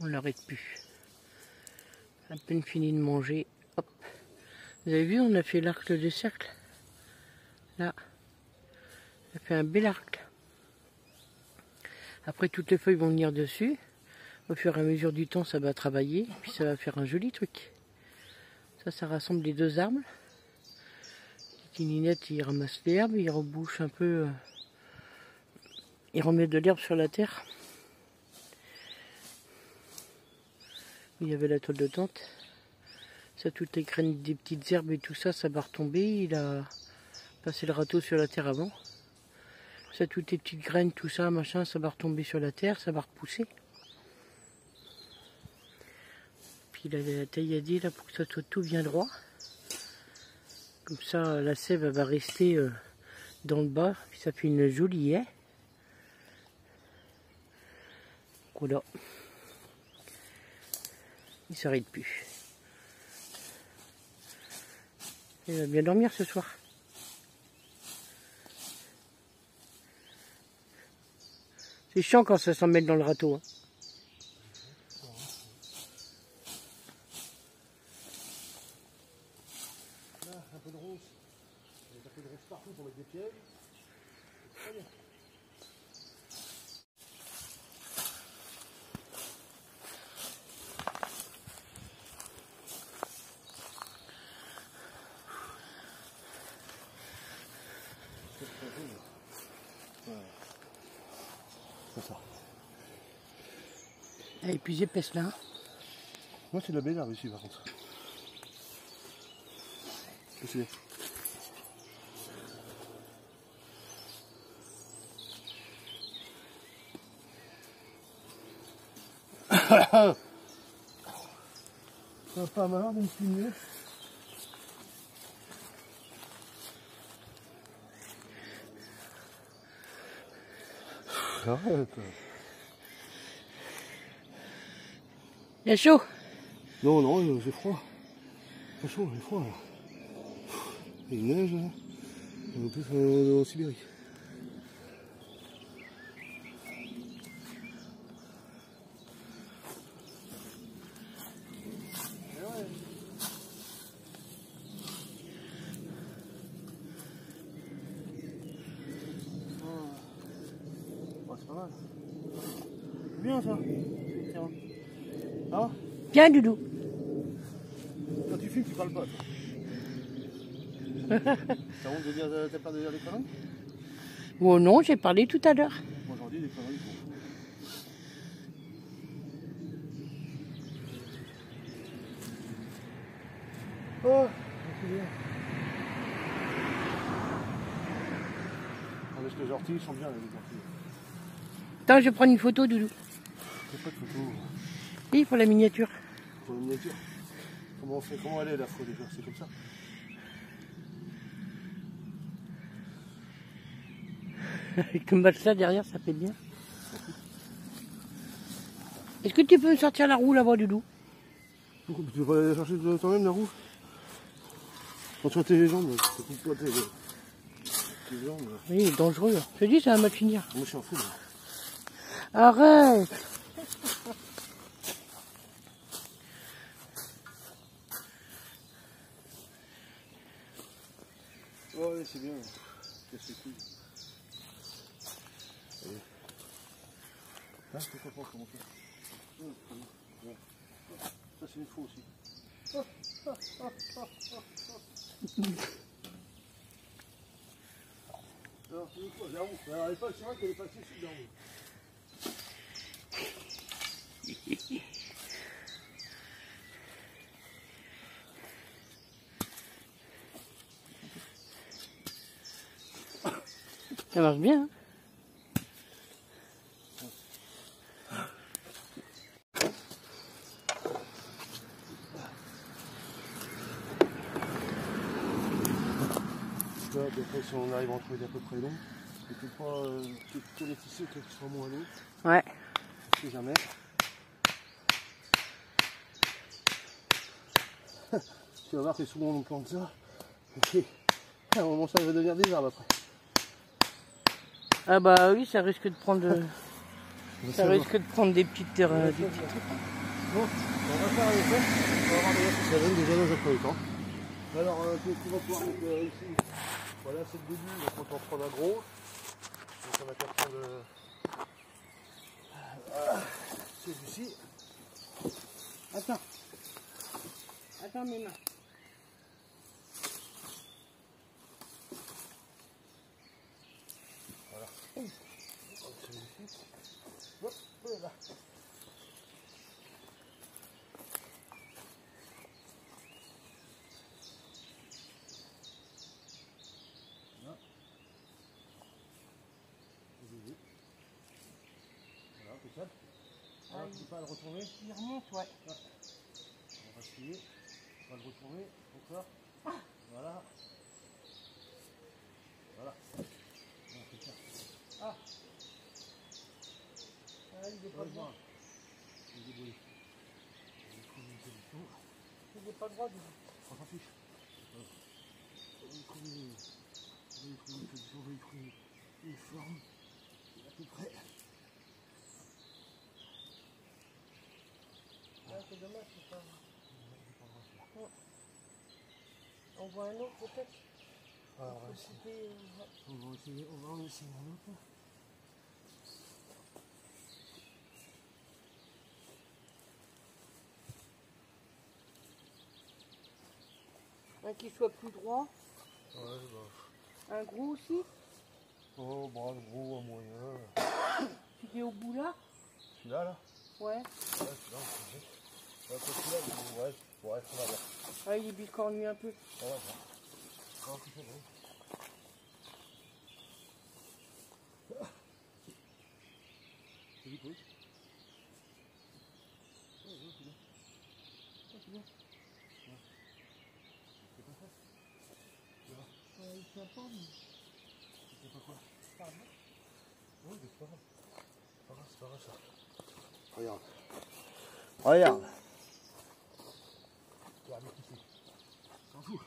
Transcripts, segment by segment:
On l'arrête plus. À peine fini de manger. Hop. Vous avez vu, on a fait l'arc de cercle. Là. On a fait un bel arc. Après, toutes les feuilles vont venir dessus. Au fur et à mesure du temps, ça va travailler. Puis ça va faire un joli truc. Ça rassemble les deux arbres. Petit Ninette, il ramasse l'herbe, il rebouche un peu. Il remet de l'herbe sur la terre. Il y avait la toile de tente. Ça, toutes les graines des petites herbes et tout ça, ça va retomber. Il a passé le râteau sur la terre avant. Ça, toutes les petites graines, tout ça, machin, ça va retomber sur la terre, ça va repousser. Puis il a la tailladée là pour que ça soit tout bien droit. Comme ça, la sève elle va rester dans le bas. Puis ça fait une jolie haie. Voilà. Il s'arrête plus. Il va bien dormir ce soir. C'est chiant quand ça s'en met dans le râteau. Hein. Là, un peu de rousse. Il y a un peu de rousse partout pour mettre des pièges. Très bien. C'est ça. Elle est plus épaisse là. Moi, c'est de la belle herbe ici, par contre. C'est pas marre de me filmer. Arrête. Il y a chaud. Non, non, j'ai froid. Pas chaud, j'ai froid. Là. Il neige, là. En plus, en Sibérie. C'est pas mal. C'est bien ça. Ah, Bien, Doudou. quand tu filmes, tu parles pas. T'as honte de dire, t'as peur de dire des conneries? Oh non, j'ai parlé tout à l'heure. Moi j'en dis des conneries. Oh, c'est bien. Ah, parce que les orties sont bien, les orties. Attends, je vais prendre une photo, Doudou. C'est pas de photo. Oui, pour la miniature. Pour la miniature. Comment on fait? Comment elle est la fois déjà? C'est comme ça. Avec le matelas derrière, ça fait bien. Est-ce que tu peux me sortir la roue là-bas, Doudou? Pourquoi tu vas aller chercher toi-même la roue? Quand tu as tes jambes, tu coupes pas tes jambes. Oui, il est dangereux. Je te dis, ça va mal finir. Moi je suis en fou. Arrête! Oh, ouais, c'est bien. Casse les couilles. Allez. Hein, je te comprends comment ça. Ouais. Ça c'est une faux aussi. Alors, c'est une faux, la roue. Alors, c'est vrai qu'elle est passée sous la roue. Ça marche bien. Hein? Là, après, si on arrive à en trouver d'à peu près long, et peut-être pas que les tissus qui sont moins longs. Ouais. Je sais jamais. Tu vas voir que souvent on plante ça. Et à un moment ça va devenir des arbres après. Ah bah oui, ça risque de prendre... Ça risque de prendre des petites trucs. Bon, on va faire un essai. On va voir déjà si ça donne déjà dans un premier temps. Alors, tu vas pouvoir mettre ici. Voilà, c'est le début. Donc, on va en prendre un gros. Donc, on a qu'à prendre celui-ci. Attends mes mains. Voilà. On va prendre celui-ci. Hop, là. Voilà, c'est ça. Ah, tu ne peux pas le retourner. Il remonte, ouais. Ah. On va essayer. On va le retourner. Encore. Voilà. Voilà. Voilà, c'est ça. Ah. Ah, il est pas droit. Il est débrouillé. On va trouver une solution. Il est pas droit du coup. On s'en fiche. Voilà. On va y trouver une solution. On va y trouver une forme. À peu près. Ah, c'est dommage, c'est pas. On voit un autre peut-être. Ah, on va essayer. On va en essayer un autre. Un qui soit plus droit. Ouais, bah. Un gros aussi. Oh, bah, gros, un moyen. Tu es au bout là. Celui-là, là? Ouais. Ouais, celui-là, on peut mettre. Ouais, celui-là, ouais, ça va bien. Ah, il est bicornu un peu. Ouais, ouais. Oh, c'est bon. C'est vite, oui. Ouais, c'est bien. C'est bien. C'est pas ça. Il tient pas, mais. C'est pas quoi? Pardon. Oui, c'est pas grave. C'est pas grave ça. Regarde. Regarde. Regarde ici. S'en fout.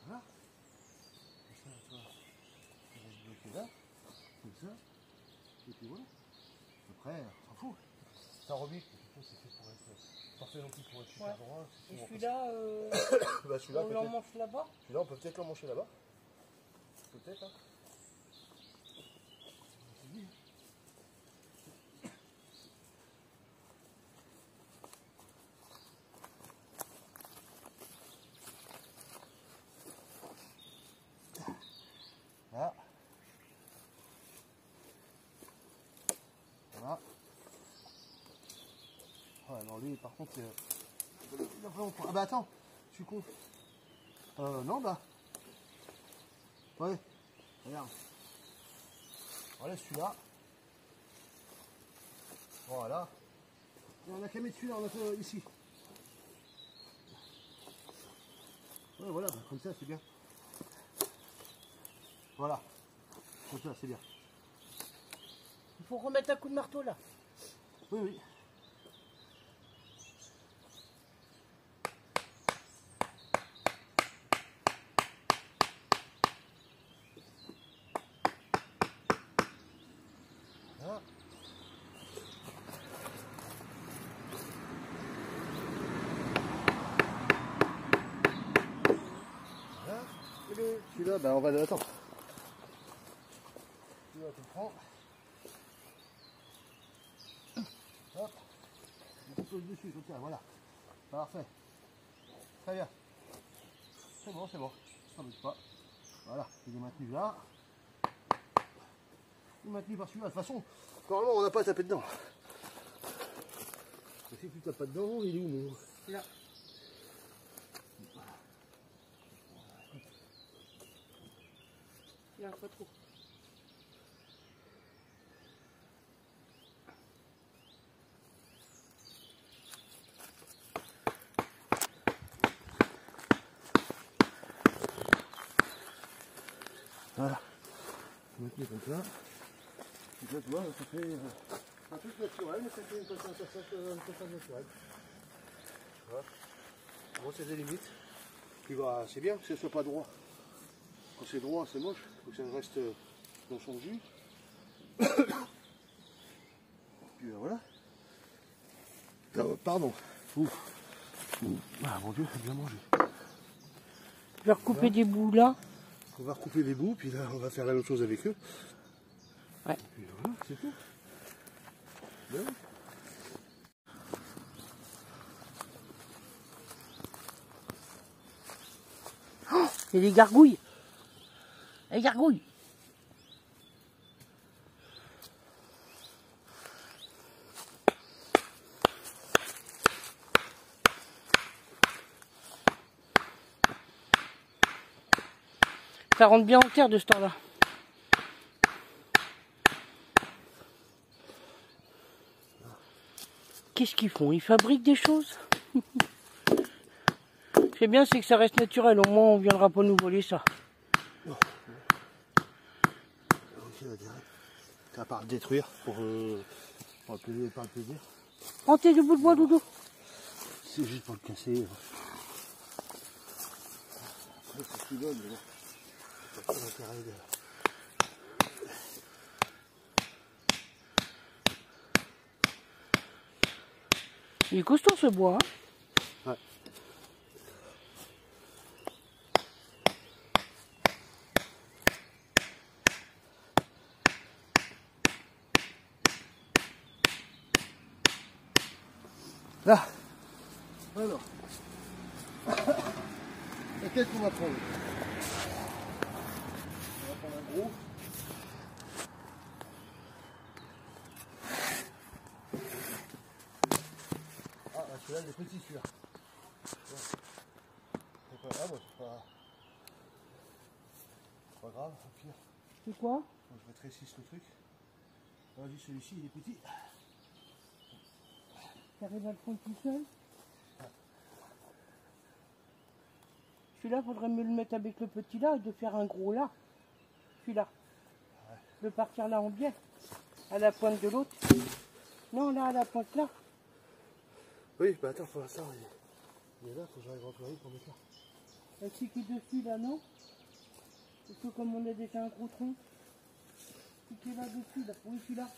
Voilà. Comme ça, toi, tu vas se bloquer là, comme ça, et puis voilà. Après, on s'en fout. C'est un Rubik, c'est fait pour être parfait non plus pour être super droit. Et celui-là, Bah, celui-là, on l'emmanche là-bas. celui-là, on peut peut-être l'emmancher là-bas. Peut-être, hein. Là. Voilà. Ouais, non, lui, par contre, il a vraiment pas. Ah bah attends, je suis con. Non, bah. Ouais, regarde. Voilà celui-là. Voilà. Et on a qu'à mettre celui-là, on a fait ici. Ouais, voilà, bah, comme ça, c'est bien. Voilà. Comme ça, c'est bien. Il faut remettre un coup de marteau là. Oui, oui. Voilà. Voilà. Celui-là, ben on va attendre. Celui-là, tu le prends. Hop. Tu poses dessus, comme ça, voilà. Parfait. Très bien. C'est bon, c'est bon. Ça ne bouge pas. Voilà, il est maintenu là. Il est maintenu par celui-là. De toute façon, normalement, on n'a pas à taper dedans. si tu tapes pas dedans, il est où mon... Là. Là, pas trop. Voilà. On va mettre comme ça. Donc là, tu vois, ça fait un truc naturel, mais ça fait une façade naturelle. Voilà. Bon, c'est des limites. Puis bah, c'est bien que ce soit pas droit. Quand c'est droit, c'est moche. Il faut que ça reste dans son jus. Puis voilà. Pardon. Ouf. Ah mon Dieu, j'ai bien mangé. Je vais recouper des bouts là. On va recouper des bouts, puis là on va faire la même chose avec eux. Ouais. Puis voilà, c'est tout. Bien. Oh, il y a des gargouilles. Les gargouilles. Ça rentre bien en terre de ce temps-là. Qu'est-ce qu'ils font? Ils fabriquent des choses. C'est bien, c'est que ça reste naturel. Au moins, on ne viendra pas nous voler ça. Non. À part le détruire pour le plaisir. Prends tes deux bouts de bois, Doudou. C'est juste pour le casser. Après, c'est ce qu'il donne, mais bon. C'est pas l'intérêt de... Il est costaud ce bois. Hein. Ouais. Là. Alors. Et qu'est-ce qu'on va prendre? On va prendre un gros. Ah, celui-là, il est petit celui-là. Ouais. C'est pas grave, c'est pas grave, au pire. C'est quoi? Faut que je rétrécisse le truc. Vas-y, celui-ci, il est petit. T'arrives à le prendre tout seul? Celui-là, faudrait mieux le mettre avec le petit là et de faire un gros là. Celui-là. Ouais. De partir là en biais. À la pointe de l'autre. Non, là, à la pointe là. Oui, bah attends, faut ça. Il est là, faut que j'arrive à retrouver pour mettre là. Ainsi qui est dessus là, non? Parce que comme on a déjà un gros tronc. Qui est là dessus, là. Oui, celui-là.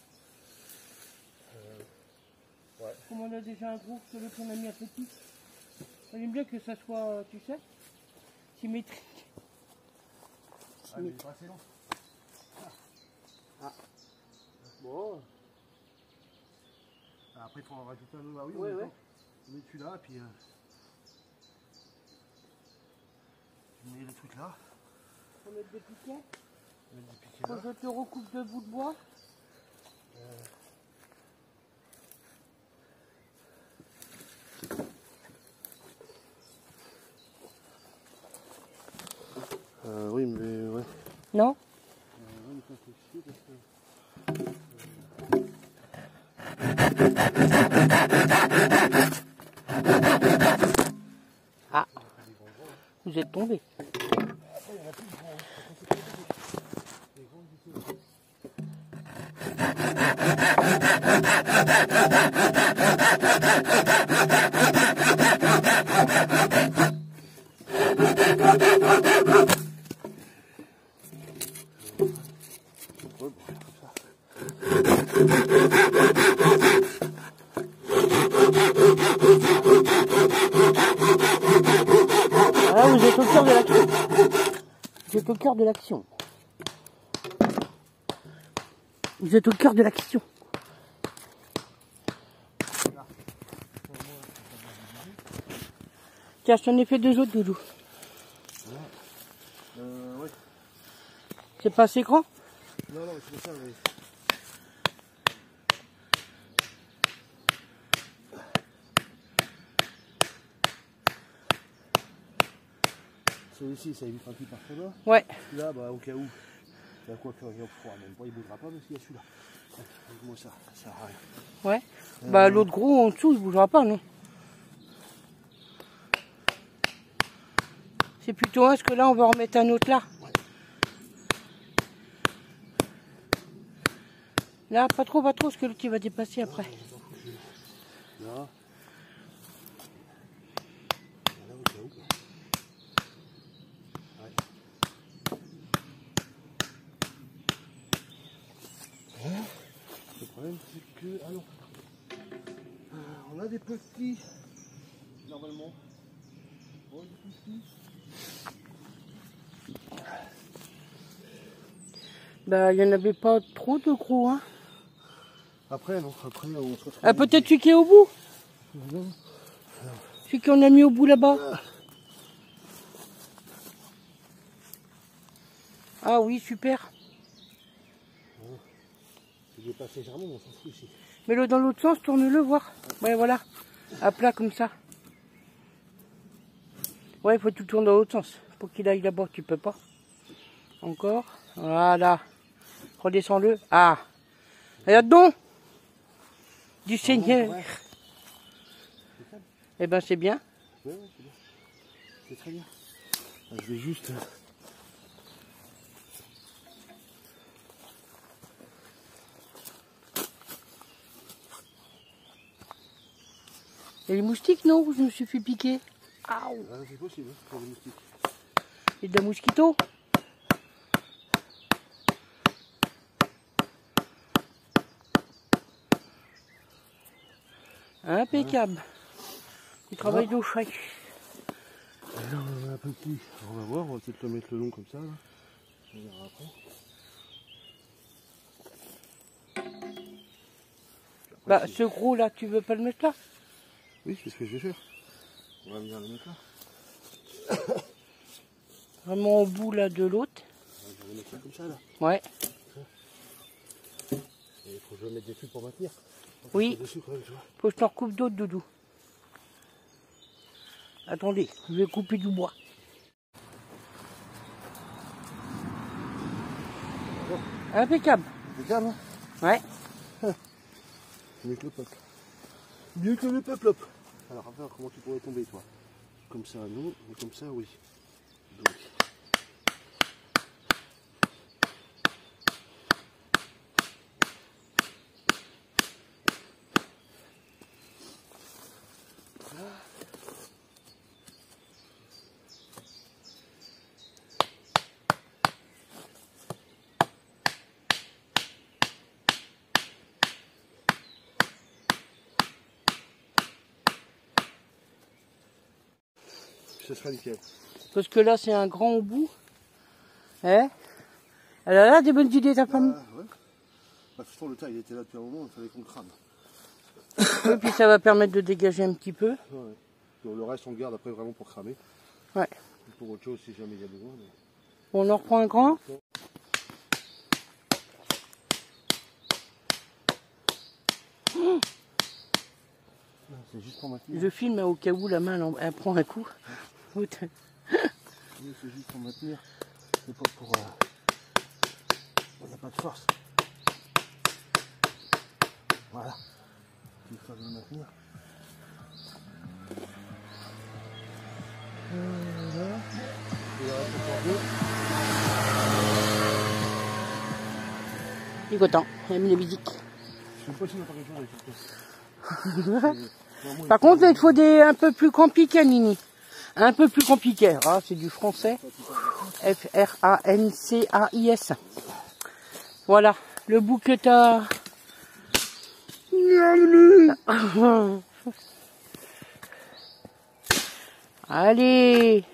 Ouais. Comme on a déjà un gros, que l'autre on a mis un petit. J'aime bien que ça soit, tu sais, symétrique. Ah, mais il est pas assez long. Ah. Bon. Après, il faut en rajouter un autre. Ah oui, Ouais, ouais. On met celui-là, puis je mets le truc là. On va mettre des piquets. Je mets des piquets Quand là. je te recoupe deux bouts de bois. Oui, mais ouais. Non? Oui, mais ça fait chier parce que... Ah, vous êtes tombé. Après, il y en a plus de grands. Les grands du tout. Voilà, vous êtes au cœur de l'action. Vous êtes au cœur de l'action. Vous êtes au cœur de l'action. Tiens, je t'en ai fait deux autres, Doudou. Ouais. C'est pas assez grand? Non, c'est pas ça, mais... celui-ci, ça évitera qu'il parte là. Ouais. Là, bah, au cas où, il y a quoi faire, il y a froid, même pas, il bougera pas, mais s'il y a celui-là. Moi, ça sert à rien. Ouais. Bah, l'autre gros en dessous, il bougera pas, non? C'est plutôt un, parce que là, on va en remettre un autre là. Ouais. Là, pas trop, parce que l'autre, il va dépasser après. Là. Là, au cas où. Ouais. Le problème, c'est que... Ah non. On a des petits, normalement. Oh, des petits. Bah, il n'y en avait pas trop de gros, hein. Après, non, après, on se retrouve. Ah, peut-être celui qui est au bout. Non. Celui qu'on a mis au bout là-bas. Ah oui, super. Il est passé légèrement, mais on s'en fout ici. Mets-le dans l'autre sens, tourne-le, voir. Ouais, voilà. À plat comme ça. Ouais, il faut que tu tournes dans l'autre sens. Pour qu'il aille là-bas, tu peux pas. Encore. Voilà. Redescends-le. Ah. Regarde donc. Du Seigneur. Ouais. Eh ben, c'est bien. Ouais, c'est bien. C'est très bien. Je vais juste... Et les moustiques, non? Je me suis fait piquer. Aouh. Ah, c'est possible, hein, pour les moustiques. Et de la mosquito. Impeccable. Du travail de chai. Alors, on a un petit, on va voir, on va peut-être le mettre le long comme ça. Là. On verra après. Bah, ce gros là, tu veux pas le mettre là? Oui, c'est ce que je vais faire. On va venir le mettre là. Vraiment au bout là de l'autre. On va le mettre là comme ça là. Ouais. Et il faut que je le mette dessus pour maintenir. Oui. Dessus, quand même, tu vois. Faut que je t'en recoupe d'autres, Doudou. Attendez, je vais couper du bois. Impeccable. Impeccable, hein? Ouais. Mieux que le peuple. Mieux que le peuple, hop. Alors, après, comment tu pourrais tomber, toi? Comme ça, non, mais comme ça, oui. Donc. Ce sera nickel. Parce que là, c'est un grand au bout. Hein? Elle a là des bonnes idées, ta femme. Ouais. Bah, de toute façon, le tas, il était là depuis un moment, il fallait qu'on le crame. Et puis ça va permettre de dégager un petit peu. Ouais. Donc, le reste, on le garde après vraiment pour cramer. Ouais. Pour autre chose, si jamais il y a besoin. Mais... On en reprend un grand. C'est juste pour maintenir. Je filme au cas où la main elle prend un coup. Oui, c'est juste pour maintenir. C'est pas pour... Il n'y a pas de force. Voilà. Il faut le maintenir. Voilà. Et là, Il est content, il a mis la musique. je sais pas si on a pas quelque chose avec cette Par contre, là, il faut des un peu plus compliqués, Nini. Un peu plus compliqué. Ah, c'est du français. F-R-A-N-C-A-I-S. Voilà, le bout que t'as... Allez.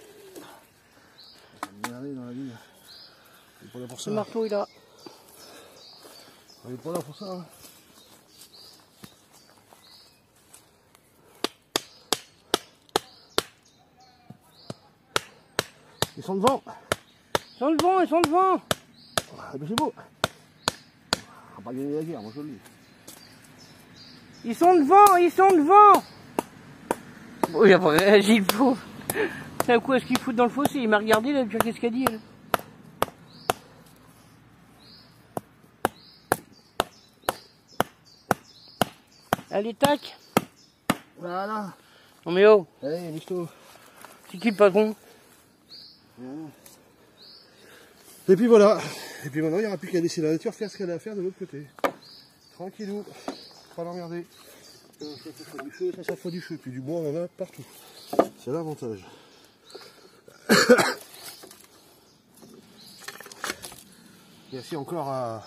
Regardez dans la vie. On est pas là pour ça. Le marteau est là. On est pas là pour ça. Hein. Ils sont devant. Ils sont devant, ils sont devant. Ah ben c'est beau. On va pas gagner la guerre, moi je le dis. Ils sont devant, ils sont devant. Oui, après, Gilles, pauvre. C'est un coup à ce qu'il fout dans le fossé. Il m'a regardé là, qu'est-ce qu'elle dit elle. Allez, tac. Voilà. Non mais oh. Allez, Misto. C'est qui le patron? Et puis voilà. Et puis maintenant, il n'y aura plus qu'à laisser la nature faire ce qu'elle a à faire de l'autre côté. Tranquillou. Pas l'emmerder. Ça fera du feu, ça fera du feu. Puis du bois, on en a partout. C'est l'avantage. Merci encore à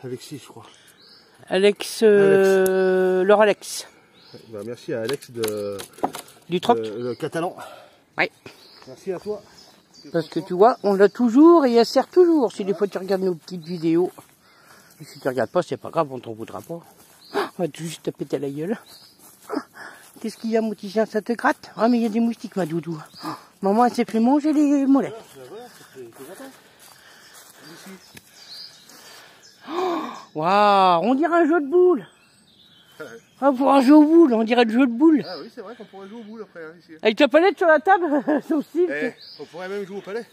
Alexis, je crois. Laure Alex. Bah, merci à Alex Du troc. le catalan. Ouais. Merci à toi. Parce que tu vois, on l'a toujours et elle sert toujours. Si des fois tu regardes nos petites vidéos, et si tu regardes pas, c'est pas grave, on t'en voudra pas. On va tout juste te péter la gueule. Qu'est-ce qu'il y a, mon petit chien, ça te gratte? Ah, mais il y a des moustiques, ma doudou. Maman, elle s'est fait manger les mollets. Waouh, on dirait un jeu de boules. Ah, pour un jeu aux boules, on dirait le jeu de boules. Ah oui, c'est vrai qu'on pourrait jouer aux boules après, hein, ici. Avec ta palette sur la table, c'est aussi. On pourrait même jouer au palais.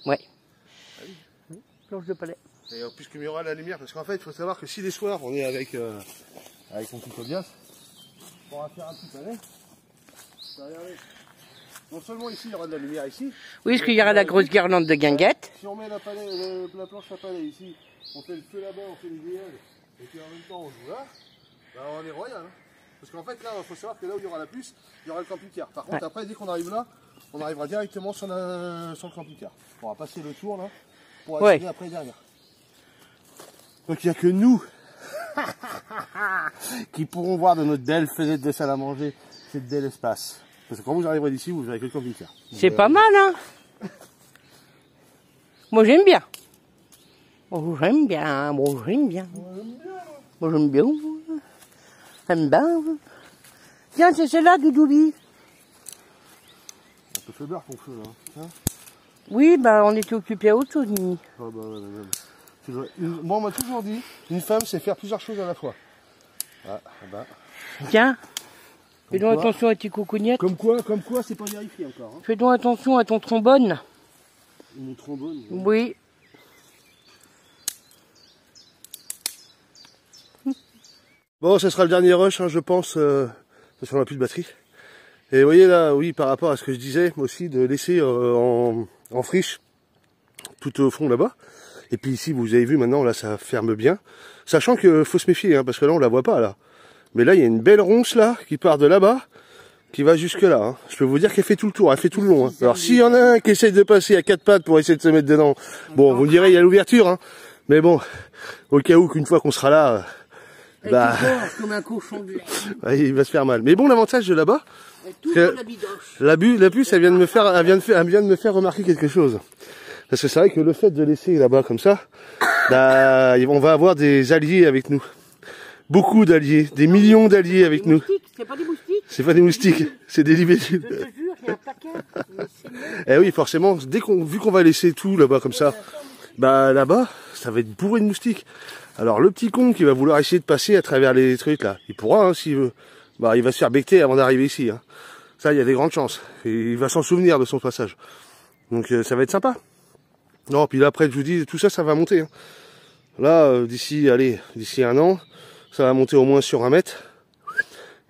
Ouais. Ah oui. Planche de palais. Et puisqu'il y aura la lumière, parce qu'en fait, il faut savoir que si les soirs on est avec mon petit Tobias, on va faire un petit palais. Regardez. Non seulement ici, il y aura de la lumière ici. Oui, parce qu'il y aura la grosse guirlande de guinguettes. Si on met la planche à palais ici, on fait le feu là-bas, on fait les grillades, et puis en même temps on joue là, bah on est royal. Hein. Parce qu'en fait, là, il faut savoir que là où il y aura la puce, il y aura le camping-car. Par contre, après, dès qu'on arrive là, on arrivera directement sur le camping-car. On va passer le tour là, pour accéder après derrière. Donc il n'y a que nous qui pourront voir de notre belle fenêtre de salle à manger cette belle espace. Parce que quand vous arriverez d'ici, vous verrez que le camping-car. C'est pas mal, hein. Moi j'aime bien. Moi j'aime bien. Moi j'aime bien. Moi j'aime bien. J'aime bien. Tiens, c'est celle-là, Doudoubi. Un peu faiblard qu'on fait là. Hein, oui, bah on était occupés à autre chose, Mimi. oh, bah, ouais. Moi, on m'a toujours dit, une femme, c'est faire plusieurs choses à la fois. Ah, bah. Tiens, fais donc attention à tes coucougnettes. Comme quoi, c'est pas vérifié encore. Hein. Fais donc attention à ton trombone. Mon trombone. Oui. Bon, ce sera le dernier rush, hein, je pense, parce qu'on n'a plus de batterie. Et vous voyez là, oui, par rapport à ce que je disais, aussi, de laisser en friche, tout au fond là-bas. Et puis ici, vous avez vu maintenant, là, ça ferme bien. Sachant qu'il faut se méfier, hein, parce que là, on la voit pas, là. Mais là, il y a une belle ronce, là, qui part de là-bas, qui va jusque là. Hein. Je peux vous dire qu'elle fait tout le tour, elle fait tout le long. Hein. Alors, s'il y en a un qui essaye de passer à quatre pattes pour essayer de se mettre dedans, bon, vous me direz, il y a l'ouverture, hein. Mais bon, au cas où qu'une fois qu'on sera là, bah, comme un cochon de lait. Ouais, il va se faire mal. Mais bon, l'avantage de là-bas, la puce, elle vient de me faire remarquer quelque chose. Parce que c'est vrai que le fait de laisser là-bas comme ça, bah, on va avoir des alliés avec nous. Beaucoup d'alliés, des millions d'alliés avec nous. C'est pas des moustiques. C'est pas des moustiques, c'est des libellules. Je te jure, il y a un paquet. Eh oui, forcément, vu qu'on va laisser tout là-bas comme ça, bah là-bas, ça va être bourré de moustiques. Alors le petit con qui va vouloir essayer de passer à travers les trucs là, il pourra hein, s'il veut. Bah il va se faire becter avant d'arriver ici. Hein. Ça, il y a des grandes chances. Et il va s'en souvenir de son passage. Donc ça va être sympa. Non, puis là après, je vous dis, tout ça, ça va monter. Hein. Là, d'ici un an, ça va monter au moins sur 1 mètre.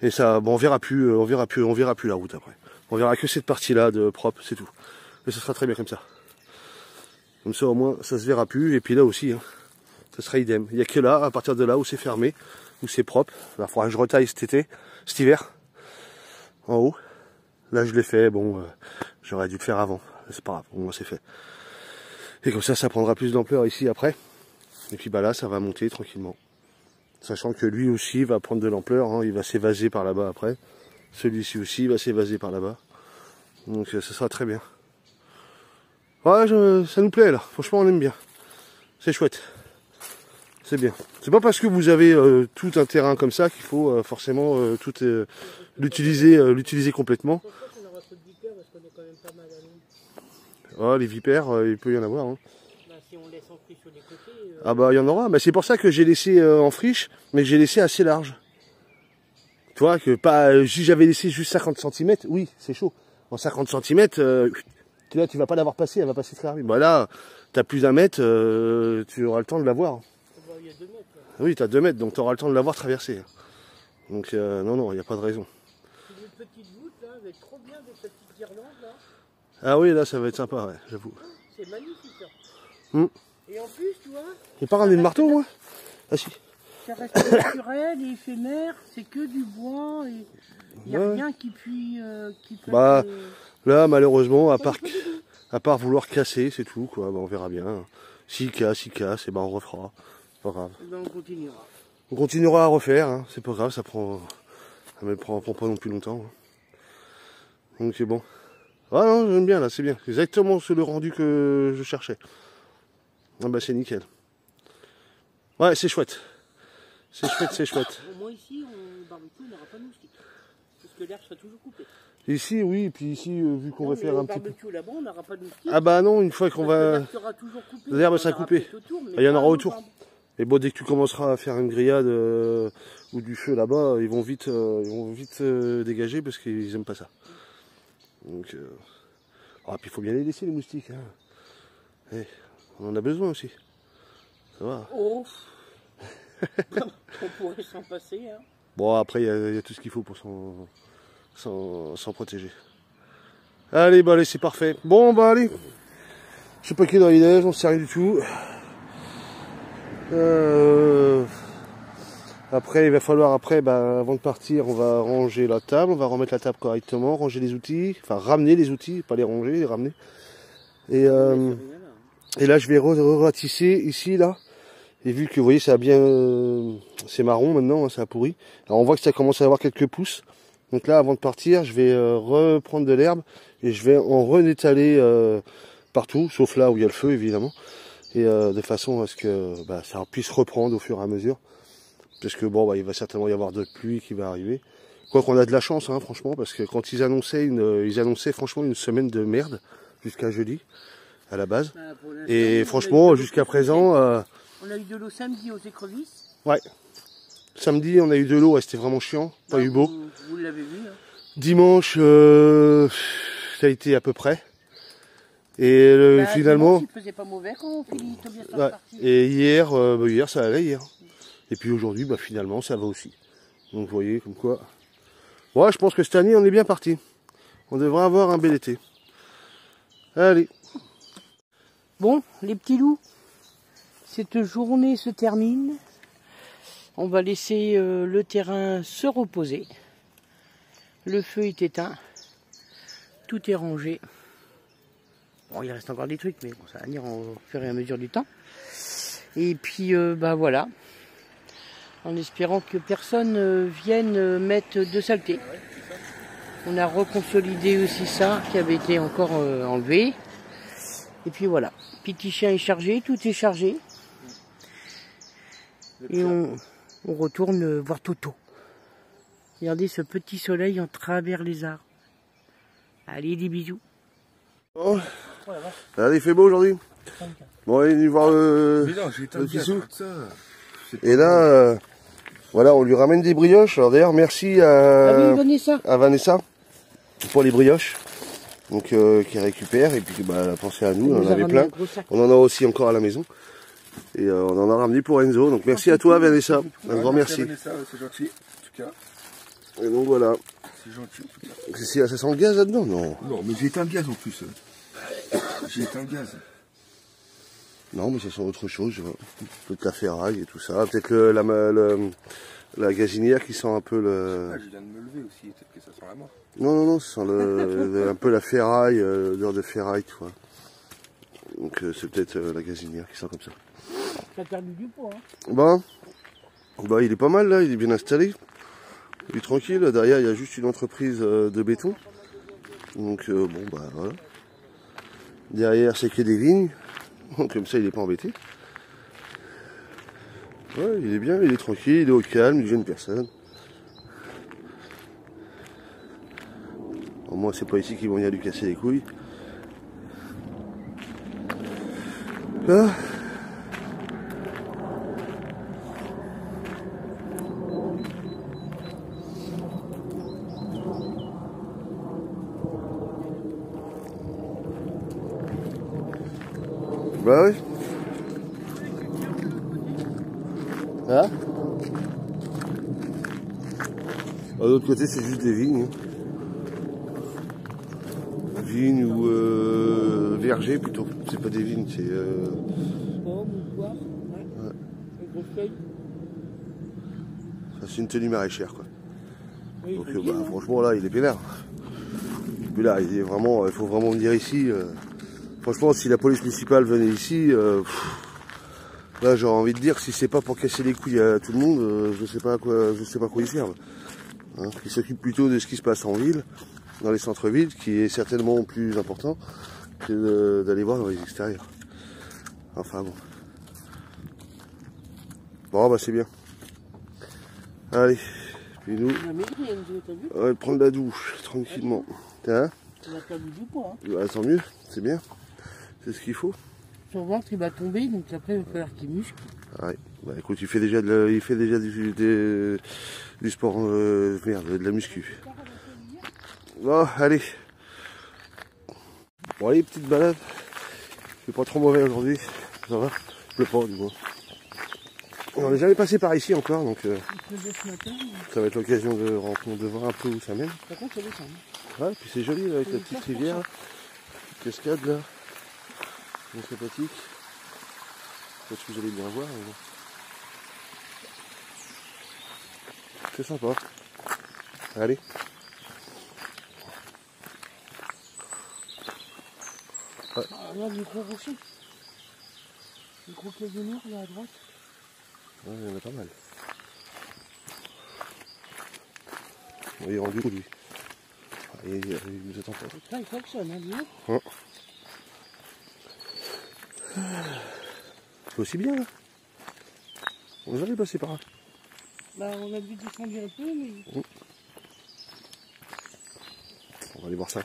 Et ça, bon, on verra plus la route après. On verra que cette partie-là de propre, c'est tout. Et ça sera très bien comme ça. Comme ça, au moins, ça se verra plus. Et puis là aussi, hein, ça sera idem. Il n'y a que là, à partir de là, où c'est fermé, où c'est propre. Il faudra que je retaille cet hiver, en haut. Là, je l'ai fait. Bon, j'aurais dû le faire avant. C'est pas grave, au moins c'est fait. Et comme ça prendra plus d'ampleur ici après. Et puis bah là, ça va monter tranquillement. Sachant que lui aussi va prendre de l'ampleur. Hein, il va s'évaser par là-bas après. Celui-ci aussi va s'évaser par là-bas. Donc ça sera très bien. Ouais, ça nous plaît là. Franchement, on aime bien. C'est chouette. C'est bien. C'est pas parce que vous avez tout un terrain comme ça qu'il faut forcément l'utiliser complètement. Oh, les vipères, il peut y en avoir. Hein. Bah, si on laisse en friche sur les côtés, ah bah il y en aura. Bah, c'est pour ça que j'ai laissé en friche, mais que j'ai laissé assez large. Tu vois, que pas, si j'avais laissé juste 50 cm, oui, c'est chaud. En 50 cm, là, tu vas pas l'avoir passé, elle va passer très rapide. Bah là, tu as plus d'un mètre, tu auras le temps de la voir. Il y a 2 mètres. Oui, tu as 2 mètres, donc tu auras le temps de la voir traverser. Donc non, il n'y a pas de raison. Une petite voûte là, avec trop bien des petites guirlandes là. Ah oui, là, ça va être sympa, ouais, j'avoue. C'est magnifique. Et en plus, tu vois. J'ai pas ramené le marteau, moi? Ah si. Ça reste naturel et éphémère, c'est que du bois et il n'y a rien qui peut bah, être... là, malheureusement, à part vouloir casser, c'est tout, quoi. Bah, on verra bien. S'il casse, et ben on refera. Pas grave. Et ben on continuera. On continuera à refaire, hein. C'est pas grave, ça prend pas non plus longtemps. Hein. Donc c'est bon. Ah non, j'aime bien là, c'est bien. Exactement le rendu que je cherchais. Ah bah c'est nickel. Ouais, c'est chouette. C'est chouette. Au moins ici, au barbecue, on n'aura pas de moustiques. Parce que l'herbe sera toujours coupée. Ici, oui, et puis ici, vu qu'on va faire un petit peu... Au barbecue là-bas, on n'aura pas de moustiques. Ah bah non, une fois qu'on va... L'herbe sera coupée. Il y en aura autour. Et bon, dès que tu commenceras à faire une grillade ou du feu là-bas, ils vont vite dégager parce qu'ils aiment pas ça. Donc, puis il faut bien les laisser les moustiques. Hein. On en a besoin aussi. Ça va. Oh. On pourrait s'en passer. Hein. Bon, après, il y a tout ce qu'il faut pour s'en protéger. Allez, bah allez, c'est parfait. Bon, bah allez. Je sais pas quelle heure il est, j'en sais rien du tout. Après, il va falloir, avant de partir, on va ranger la table, on va remettre la table correctement, ranger les outils, enfin ramener les outils, pas les ranger, les ramener. Et là, je vais ratisser ici, là. Et vu que, vous voyez, ça a bien, c'est marron maintenant, hein, ça a pourri. Alors on voit que ça commence à avoir quelques pousses. Donc là, avant de partir, je vais reprendre de l'herbe et je vais en renétaler partout, sauf là où il y a le feu, évidemment. Et de façon à ce que ça puisse reprendre au fur et à mesure. Parce que bon, il va certainement y avoir de pluie qui va arriver. Quoi qu'on a de la chance, hein, franchement, parce que quand ils annonçaient franchement une semaine de merde jusqu'à jeudi, à la base. Et franchement, jusqu'à présent... On a eu de l'eau samedi aux écrevisses. Ouais. Samedi, on a eu de l'eau, c'était vraiment chiant, pas eu beau. Vous l'avez vu. Hein. Dimanche, ça a été à peu près. Et finalement... Il faisait pas mauvais quand Tobias est parti. Et hier, ça allait hier. Et puis aujourd'hui, finalement, ça va aussi. Donc vous voyez, comme quoi... Ouais, je pense que cette année, on est bien parti. On devrait avoir un bel été. Allez. Bon, les petits loups, cette journée se termine. On va laisser le terrain se reposer. Le feu est éteint. Tout est rangé. Bon, il reste encore des trucs, mais bon, ça va venir au fur et à mesure du temps. Et puis, voilà. En espérant que personne vienne mettre de saleté. On a reconsolidé aussi ça, qui avait été encore enlevé. Et puis voilà. Petit chien est chargé, tout est chargé. Et on retourne voir Toto. Regardez ce petit soleil en travers les arbres. Allez, des bisous. Bon. Allez, il fait beau aujourd'hui. Bon, allez, venez voir le fissou. Et là, voilà, on lui ramène des brioches. Alors d'ailleurs, merci à Vanessa pour les brioches. Donc, qui récupère. Et puis, elle a pensé à nous. On en avait plein. On en a aussi encore à la maison. Et on en a ramené pour Enzo. Donc, merci à toi, Vanessa. Un grand merci. Vanessa, c'est gentil, en tout cas. Et donc, voilà. C'est gentil, en tout cas. Ça sent le gaz là-dedans, non? Non, mais j'ai éteint le gaz en plus. J'ai éteint le gaz. Non, mais ça sent autre chose. Peut-être la ferraille et tout ça. Peut-être la gazinière qui sent un peu le... Ah, je viens de me lever aussi. Peut-être que ça sent la mort. Non, ça sent un peu la ferraille, l'odeur de ferraille, tu vois. Donc, c'est peut-être la gazinière qui sent comme ça. Ça a perdu du poids. Hein. Il est pas mal là, il est bien installé. Il est tranquille. Derrière, il y a juste une entreprise de béton. Donc, voilà. Derrière, c'est que des vignes. Comme ça, il n'est pas embêté. Ouais, il est bien, il est tranquille, il est au calme, il gêne personne. Au moins, c'est pas ici qu'ils vont venir lui casser les couilles. Là. Bah oui. Hein? De l'autre côté, c'est juste des vignes. Vignes ou vergers plutôt. C'est pas des vignes, c'est. Ouais. Ça, c'est une tenue maraîchère, quoi. Oui, donc, bah, franchement, là, il est pénard. Mais là, il est vraiment, il faut vraiment venir ici. Franchement, si la police municipale venait ici, là, j'aurais envie de dire, si c'est pas pour casser les couilles à tout le monde, je sais pas à quoi ils servent. Hein, ils s'occupent plutôt de ce qui se passe en ville, dans les centres-villes, qui est certainement plus important que d'aller voir dans les extérieurs. Enfin bon. Bon, bah c'est bien. Allez, puis nous, on va prendre la douche tranquillement. Hein? Bah, tant mieux, c'est bien. C'est ce qu'il faut. Son ventre il va tomber, donc après il va falloir qu'il muscle. Ouais. Bah écoute, il fait déjà du sport, merde, de la muscu. Bon, allez. Bon, allez, petite balade. Il fait pas trop mauvais aujourd'hui. Ça va? Il pleut pas, du moins. On n'est jamais passé par ici encore, donc ça va être l'occasion de voir un peu où ça mène. Par contre, ça descend. Ouais, puis c'est joli là, avec la petite rivière, petite cascade là. C'est sympathique. Je sais pas si vous allez bien voir. Mais... c'est sympa. Allez. Ouais. Ah, là, le gros rocher. Le gros casino là à droite. Ouais, il y en a pas mal. Il est rendu lui. Il nous attend pas. Là, il fonctionne, hein, lui. Ouais. C'est aussi bien là. On est jamais passé par là. Bah, on a dû descendre un peu, mais. On va aller voir ça.